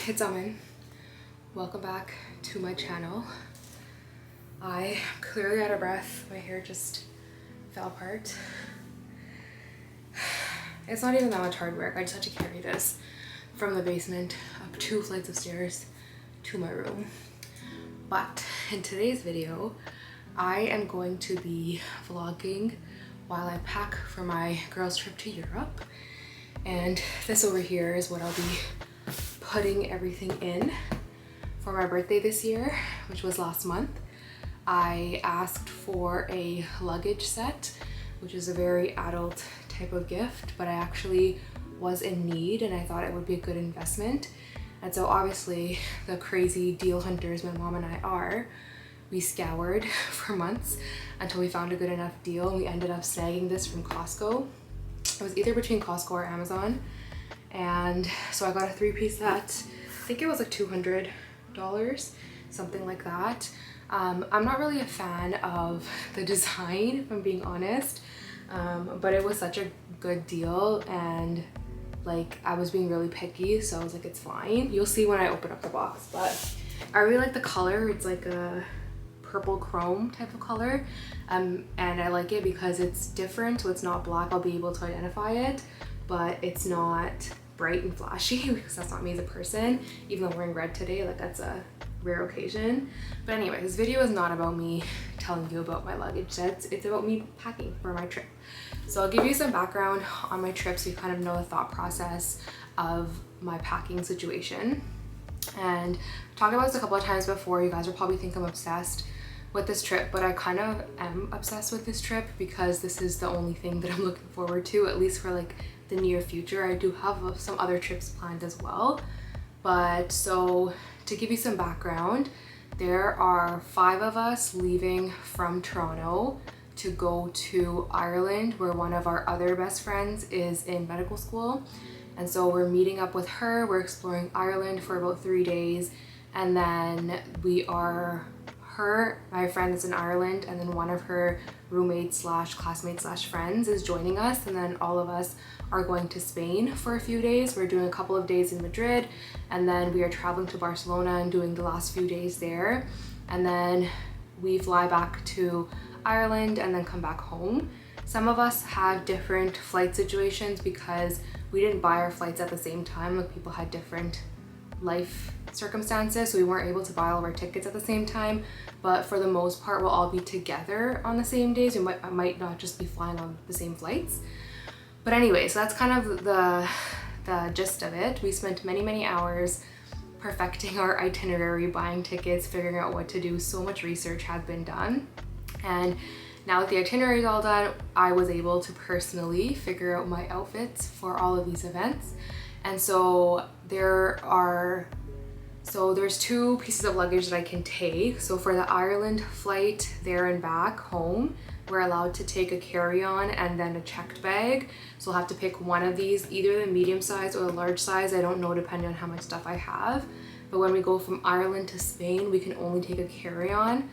it's Amin. Welcome back to my channel. I am clearly out of breath. My hair just fell apart. It's not even that much hard work. I just had to carry this from the basement up 2 flights of stairs to my room. But in today's video, I am going to be vlogging while I pack for my girls' trip to Europe. And this over here is what I'll be putting everything in. For my birthday this year, which was last month, I asked for a luggage set, which is a very adult type of gift, but I actually was in need and I thought it would be a good investment. And so obviously, the crazy deal hunters my mom and I are, we scoured for months until we found a good enough deal, and we ended up snagging this from Costco. It was either between Costco or Amazon. And so I got a 3-piece set. I think it was like $200, something like that. I'm not really a fan of the design, if I'm being honest, but it was such a good deal, and like I was being really picky, so I was like, it's fine. You'll see when I open up the box, but I really like the color. It's like a purple chrome type of color, and I like it because it's different, so it's not black. I'll be able to identify it, but it's not bright and flashy because that's not me as a person, even though I'm wearing red today. Like, that's a rare occasion. But anyway, this video is not about me telling you about my luggage sets. It's about me packing for my trip. So I'll give you some background on my trip so you kind of know the thought process of my packing situation. And I've talked about this a couple of times before. You guys will probably think I'm obsessed with this trip, but I kind of am obsessed with this trip because this is the only thing that I'm looking forward to, at least for like the near future. I do have some other trips planned as well. But so to give you some background, there are 5 of us leaving from Toronto to go to Ireland, where one of our other best friends is in medical school. And so we're meeting up with her. We're exploring Ireland for about 3 days. And then my friend is in Ireland, and then one of her roommates slash classmates slash friends is joining us. And then all of us are going to Spain for a few days. We're doing a couple of days in Madrid, and then we are traveling to Barcelona and doing the last few days there. And then we fly back to Ireland and then come back home. Some of us have different flight situations because we didn't buy our flights at the same time. Like, people had different life circumstances, so we weren't able to buy all of our tickets at the same time. But for the most part, we'll all be together on the same days. I might not just be flying on the same flights. But anyway, so that's kind of the gist of it. We spent many hours perfecting our itinerary, buying tickets, figuring out what to do. So much research has been done. And now that the itinerary is all done, I was able to personally figure out my outfits for all of these events. And so there's 2 pieces of luggage that I can take. So for the Ireland flight there and back home, we're allowed to take a carry-on and then a checked bag. So I'll have to pick one of these, either the medium size or the large size. I don't know, depending on how much stuff I have. But when we go from Ireland to Spain, we can only take a carry-on.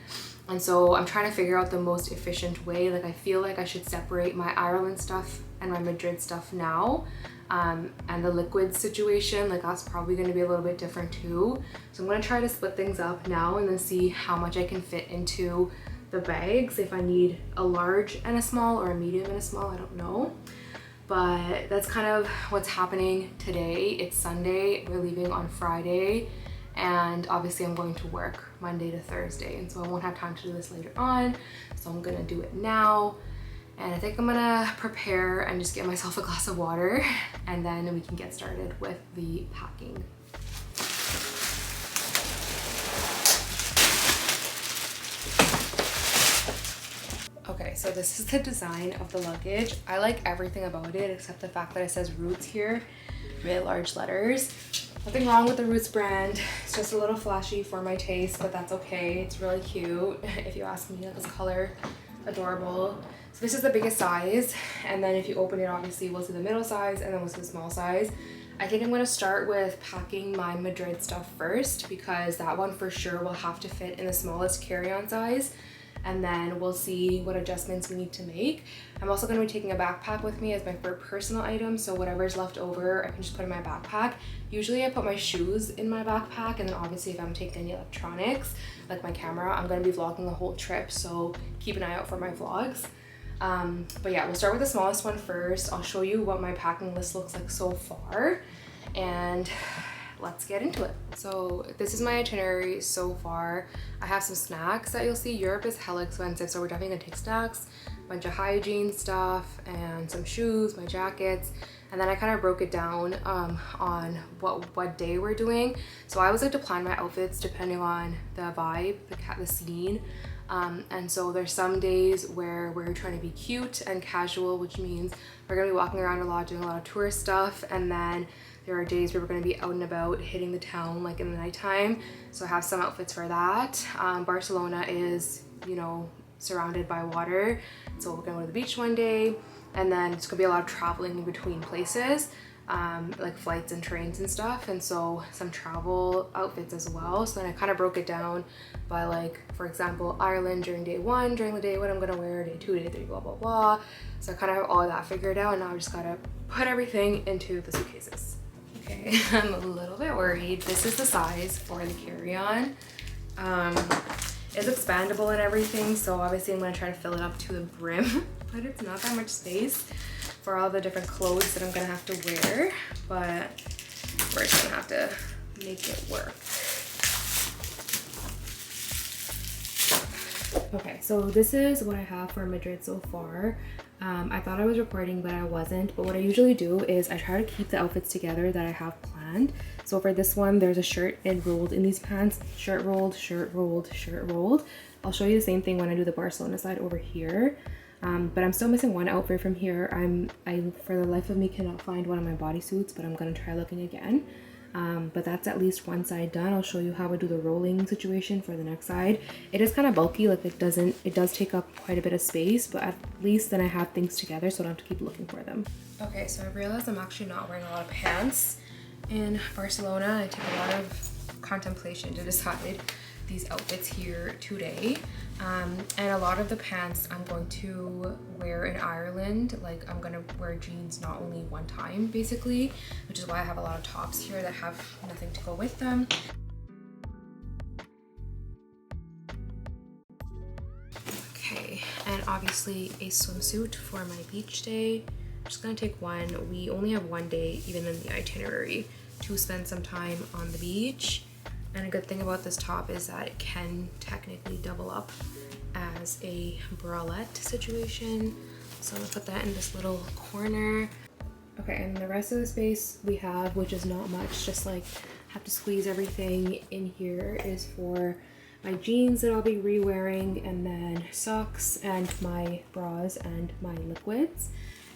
And so I'm trying to figure out the most efficient way. Like, I feel like I should separate my Ireland stuff and my Madrid stuff now. And the liquid situation, like, that's probably going to be a little bit different too. So I'm going to try to split things up now and then see how much I can fit into the bags, if I need a large and a small or a medium and a small, I don't know. But that's kind of what's happening today. It's Sunday, we're leaving on Friday, and obviously I'm going to work Monday to Thursday, and so I won't have time to do this later on, so I'm gonna do it now. And I think I'm gonna prepare and just get myself a glass of water, and then we can get started with the packing. Okay, so this is the design of the luggage. I like everything about it except the fact that it says Roots here, really large letters. Nothing wrong with the Roots brand. It's just a little flashy for my taste, but that's okay. It's really cute, if you ask me. This color, adorable. So this is the biggest size, and then if you open it, obviously we'll see the middle size and then we'll see the small size. I think I'm gonna start with packing my Madrid stuff first, because that one for sure will have to fit in the smallest carry-on size. and then we'll see what adjustments we need to make. I'm also going to be taking a backpack with me as my personal item, so whatever's left over I can just put in my backpack. Usually I put my shoes in my backpack, and then obviously if I'm taking any electronics like my camera, I'm going to be vlogging the whole trip, so keep an eye out for my vlogs. But yeah, we'll start with the smallest one first. I'll show you what my packing list looks like so far, and let's get into it. So this is my itinerary so far. I have some snacks that you'll see. Europe is hella expensive, so we're definitely gonna take snacks, a bunch of hygiene stuff, and some shoes, my jackets. And then I kind of broke it down on what day we're doing. So I always like to plan my outfits depending on the vibe, the scene. And so there's some days where we're trying to be cute and casual, which means we're gonna be walking around a lot, doing a lot of tourist stuff. And then there are days where we're gonna be out and about, hitting the town like in the nighttime. So I have some outfits for that. Barcelona is, you know, surrounded by water. So we're gonna go to the beach one day, and then it's gonna be a lot of traveling in between places. Like flights and trains and stuff, and so some travel outfits as well. So then I kind of broke it down by, like, for example, Ireland during day 1, during the day what I'm gonna wear, day 2, day 3, blah blah blah. So I kind of have all of that figured out, and now I just gotta put everything into the suitcases. Okay, I'm a little bit worried. This is the size for the carry-on. It's expandable and everything, so obviously I'm gonna try to fill it up to the brim, but it's not that much space for all the different clothes that I'm gonna have to wear, but we're just gonna have to make it work. Okay, so this is what I have for Madrid so far. I thought I was recording, but I wasn't. But what I usually do is I try to keep the outfits together that I have planned. So for this one, there's a shirt enrolled in these pants, shirt rolled, shirt rolled, shirt rolled. I'll show you the same thing when I do the Barcelona side over here. But I'm still missing one outfit from here. I for the life of me cannot find one of my bodysuits, but I'm gonna try looking again. But that's at least one side done. I'll show you how I do the rolling situation for the next side. It is kind of bulky, like it does take up quite a bit of space, but at least then I have things together so I don't have to keep looking for them. Okay, so I realized I'm actually not wearing a lot of pants in Barcelona. I took a lot of contemplation to decide these outfits here today, and a lot of the pants I'm going to wear in Ireland. Like, I'm gonna wear jeans not only one time basically, which is why I have a lot of tops here that have nothing to go with them. Okay, and obviously a swimsuit for my beach day. I'm just gonna take one. We only have one day, even in the itinerary, to spend some time on the beach. And a good thing about this top is that it can technically double up as a bralette situation. So I'm gonna put that in this little corner. Okay, and the rest of the space we have, which is not much, just like have to squeeze everything in here, is for my jeans that I'll be re-wearing, and then socks and my bras and my liquids.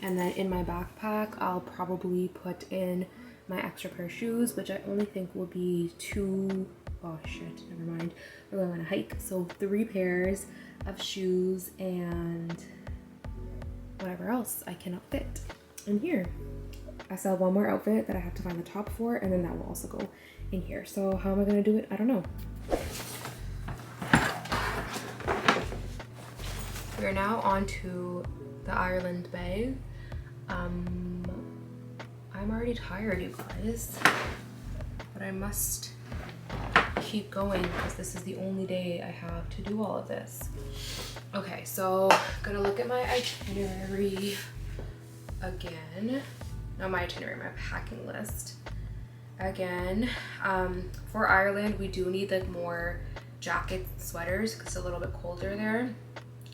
And then in my backpack, I'll probably put in my extra pair of shoes, which I only think will be 2, oh shit, never mind, we're going on a hike, so 3 pairs of shoes and whatever else I cannot fit in here. I still have one more outfit that I have to find the top for, and then that will also go in here. So how am I gonna do it? I don't know. We are now on to the Ireland bag. I'm already tired, you guys, but I must keep going because this is the only day I have to do all of this. Okay, so I'm gonna look at my itinerary again. Not my itinerary, my packing list again. For Ireland, we do need like more jackets and sweaters because it's a little bit colder there.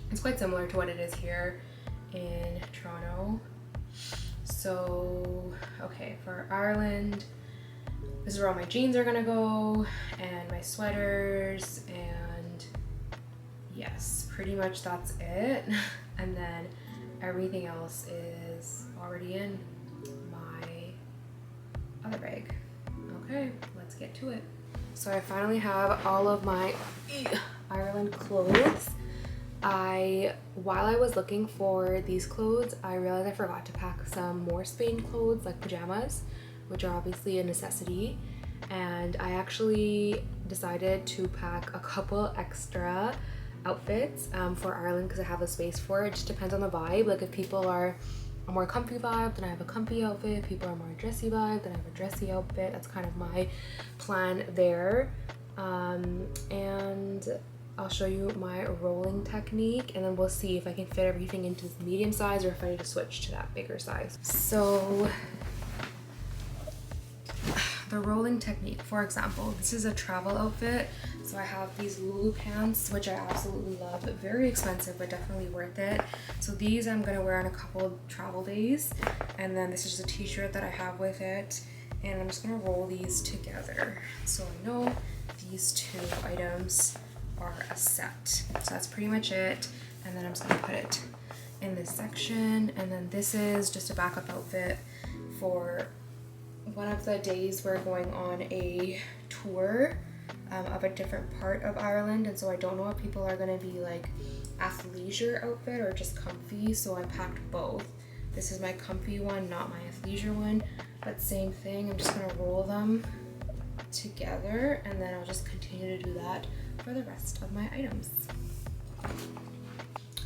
It's quite similar to what it is here in Toronto. So, okay, for Ireland, this is where all my jeans are gonna go, and my sweaters, and yes, pretty much that's it. And then everything else is already in my other bag. Okay, let's get to it. So I finally have all of my Ireland clothes. While I was looking for these clothes, I realized I forgot to pack some more Spain clothes, like pajamas, which are obviously a necessity. And I actually decided to pack a couple extra outfits for Ireland because I have the space for it. It just depends on the vibe. Like if people are a more comfy vibe, then I have a comfy outfit. If people are more dressy vibe, then I have a dressy outfit. That's kind of my plan there. And I'll show you my rolling technique, and then we'll see if I can fit everything into the medium size or if I need to switch to that bigger size. So the rolling technique, for example, this is a travel outfit. So I have these Lulu pants, which I absolutely love. Very expensive, but definitely worth it. So these I'm gonna wear on a couple travel days. And then this is a t-shirt that I have with it. And I'm just gonna roll these together. So I know these two items are a set. So that's pretty much it. And then I'm just gonna put it in this section. And then this is just a backup outfit for one of the days we're going on a tour of a different part of Ireland, and so I don't know if people are gonna be like athleisure outfit or just comfy, so I packed both. This is my comfy one, not my athleisure one, but same thing. I'm just gonna roll them together, and then I'll just continue to do that for the rest of my items.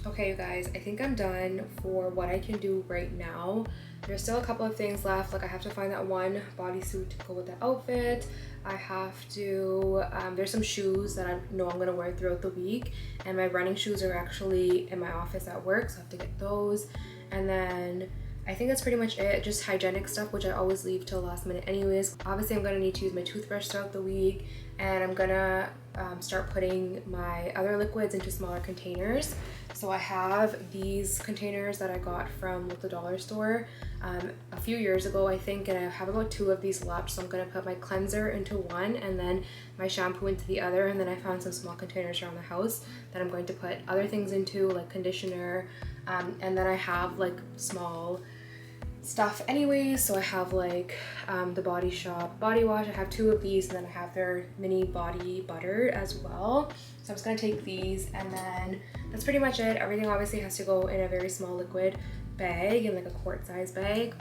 Okay, you guys, I think I'm done for what I can do right now. There's still a couple of things left. Like I have to find that one bodysuit to go with the outfit. I have to, there's some shoes that I know I'm gonna wear throughout the week, and my running shoes are actually in my office at work, so I have to get those. And then I think that's pretty much it. Just hygienic stuff, which I always leave till last minute anyways. Obviously, I'm gonna need to use my toothbrush throughout the week, and I'm gonna start putting my other liquids into smaller containers. So I have these containers that I got from the dollar store a few years ago, I think, and I have about 2 of these left. So I'm gonna put my cleanser into one and then my shampoo into the other, and then I found some small containers around the house that I'm going to put other things into, like conditioner, and then I have like small stuff anyways. So I have like the Body Shop body wash. I have 2 of these, and then I have their mini body butter as well. So I'm just gonna take these, and then that's pretty much it. Everything obviously has to go in a very small liquid bag, in like a quart size bag,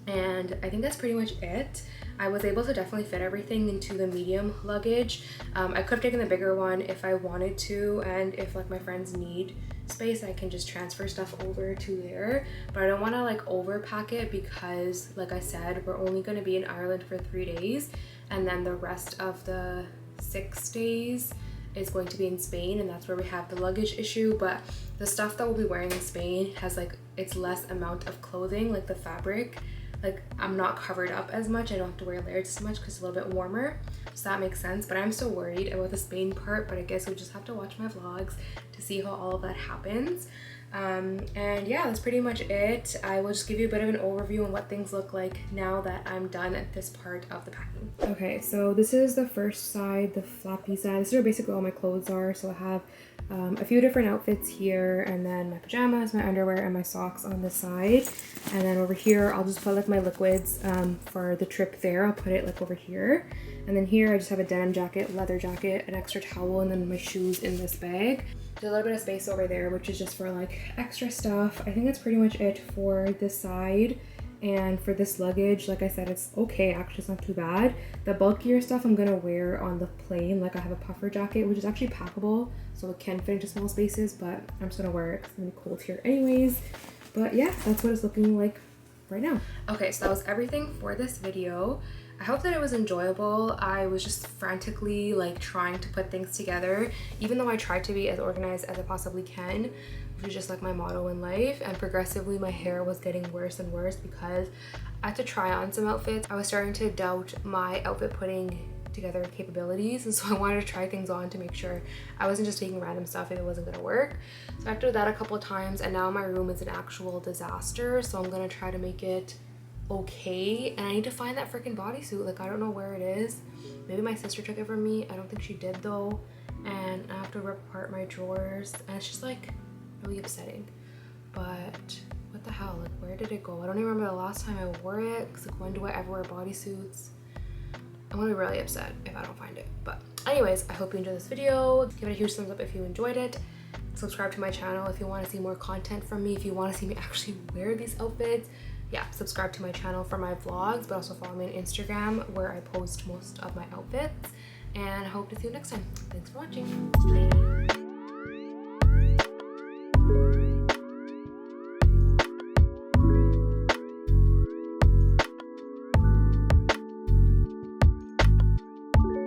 and I think that's pretty much it. I was able to definitely fit everything into the medium luggage. I could have taken the bigger one if I wanted to, and if like my friends need space, I can just transfer stuff over to there, but I don't want to like overpack it because, like I said, we're only going to be in Ireland for 3 days, and then the rest of the 6 days is going to be in Spain, and that's where we have the luggage issue. But the stuff that we'll be wearing in Spain has like, it's less amount of clothing, like the fabric, like I'm not covered up as much. I don't have to wear layers as much because it's a little bit warmer, so that makes sense. But I'm still worried about the Spain part, but I guess we just have to watch my vlogs to see how all of that happens. And yeah, that's pretty much it. I will just give you a bit of an overview on what things look like now that I'm done at this part of the packing. Okay, so this is the first side, the floppy side. This is where basically all my clothes are. So I have a few different outfits here, and then my pajamas, my underwear, and my socks on the side. And then over here, I'll just put like my liquids for the trip there. I'll put it like over here. And then here, I just have a denim jacket, leather jacket, an extra towel, and then my shoes in this bag. There's a little bit of space over there, which is just for like extra stuff. I think that's pretty much it for this side. And for this luggage, like I said, it's okay, actually it's not too bad. The bulkier stuff I'm gonna wear on the plane. Like I have a puffer jacket, which is actually packable, so it can fit into small spaces, but I'm just gonna wear it because it's gonna be cold here anyways. But yeah, that's what it's looking like right now. Okay, so that was everything for this video. I hope that it was enjoyable. I was just frantically like trying to put things together, even though I tried to be as organized as I possibly can, which is just like my motto in life. And progressively my hair was getting worse and worse because I had to try on some outfits. I was starting to doubt my outfit putting together capabilities, and so I wanted to try things on to make sure I wasn't just taking random stuff if it wasn't gonna work. So I had to do that a couple of times, and now my room is an actual disaster, so I'm gonna try to make it okay. And I need to find that freaking bodysuit. Like I don't know where it is. Maybe my sister took it from me. I don't think she did though. And I have to rip apart my drawers, and it's just like really upsetting. But what the hell, like where did it go? I don't even remember the last time I wore it, because like when do I ever wear bodysuits? I'm gonna be really upset if I don't find it. But anyways, I hope you enjoyed this video. Give it a huge thumbs up if you enjoyed it. Subscribe to my channel if you want to see more content from me, if you want to see me actually wear these outfits. Yeah, subscribe to my channel for my vlogs, but also follow me on Instagram where I post most of my outfits. And I hope to see you next time. Thanks for watching. Bye.